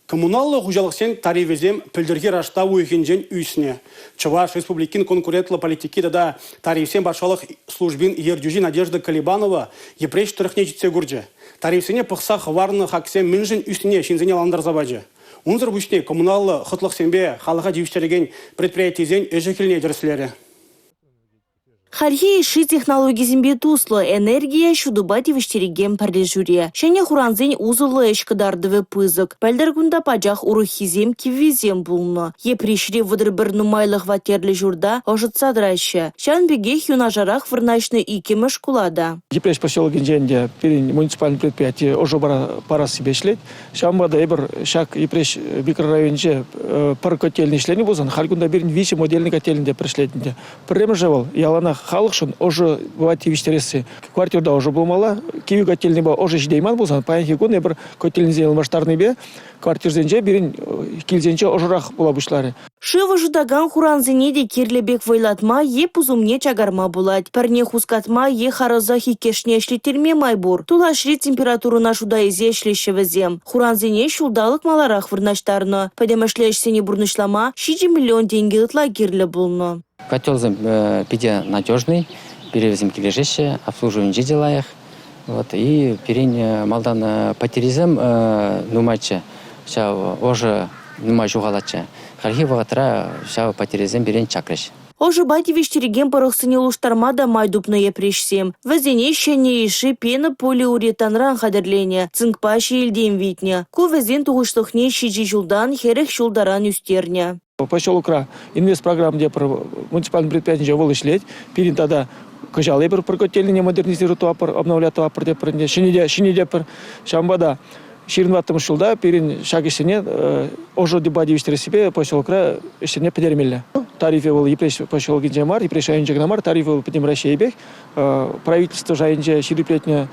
Коммуналлы хужалықсен тарифезем пілдірге рашта уйхенжен үйсіне. Чуваш республикин конкурентлы политики да тарифсен башалық службин ердюжи Надежда Колебанова епреш тұрықне жетсе көрді. Тарифсене пықса хварны хаксен мінжін үйсіне шензене ландар забаджы. Унзыр бүшне коммуналлы хытлықсенбе халыға девіштереген предприятизен өжекіліне дерслері. Хархи иши технологизмбе туслы энергия шудубати виштереген парлежуре. Шене хуранзень узылы эшкадардывы пызык. Пәлдер күнда пачах урухизем кивизем булны. Епришри выдыр бір нумайлық ватерлі журда ожытса драща. Шан бегех юнажарах вырначны икемеш кулада. Епреш поселок инженде перед муниципальным предприятие уже пора себе шлет. Шамбада эбр шак епреш микрорайонже пар котельный шлени бузан. Халькунда берин виси модельный котельный пришлетінде. Премжевал ялана халықшын уже бывает виштересы. Квартирда уже болмала, киви котельный ба уже ждейман болсан. Паянхи күн бір котельный зейл масштарный бе, квартирзенже бірін килзенче ожырақ бола бұшлары. Шывы жудаган хуранзене де керлебек вайлатма еп узумне чагарма булать. Парне хускатма е хараза хикешне шлетерме майбур. Тулашри температуру на шуда изе шлещевезем. Хуранзене шулдалык маларах вырнаштарно. Падемашлешсене бурнышлама 6 миллион деньги ытла керле булно. Котел пиде надежный, перевезем кележеще, обслуживаем делаях. Вот, и перень малдан потеризем нумаче, ща уже нумач угалаче. Хархи вагатра ща потеризем перень чакреш. Ожы бати виштереген парықсыне луштармада майдупны епрешсем. Везене шене иши пені полиуретанран хадерлене, цинкпаши елден витне. Ку везен туғышлықне шижи жылдан херек шулдаран үстерне. Поселокра инвест-программ, где муниципальный предприятие волы шлеть, перед тогда кожал эбер прокотельный модернизирует обновлять топор, шинеде шамбада ширинваттым шулда перед шагисене ожо дебади вистере себе поселокра ишене подермелле. Тарифе был епреш поселок инжемар, епреш айнжегнамар, тарифе был подем расшейбех, правительство жайнже шириплетне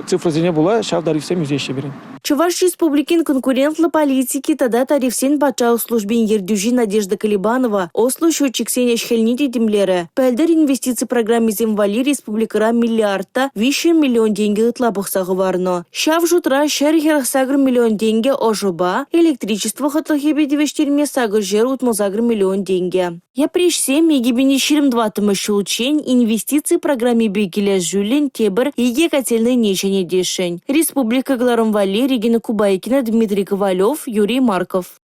цифра зене была, шав дариф всем везде берем. Чуваш республикин конкурентлы политики тада тарифсен пачал службин ердюжи Надежда Колебанова, ослу счетчик сеня шхельните демлері. Пәлдер инвестиции программе земвали республикара миллиардта 5 миллион деньги ытлапықсағы варно. Шав жутра шәрхерах сагр миллион деньги ожоба, электричество хытлахебе девештерме сагр жер утмозагр миллион деньги. Я пришсе мегибини ширим 2 учень инвестиции программе бегеля жюлен тебр еге котельный нечене дешень. Республика Гларомвали, Регина Кубайкина, Дмитрий Ковалев, Юрий Марков.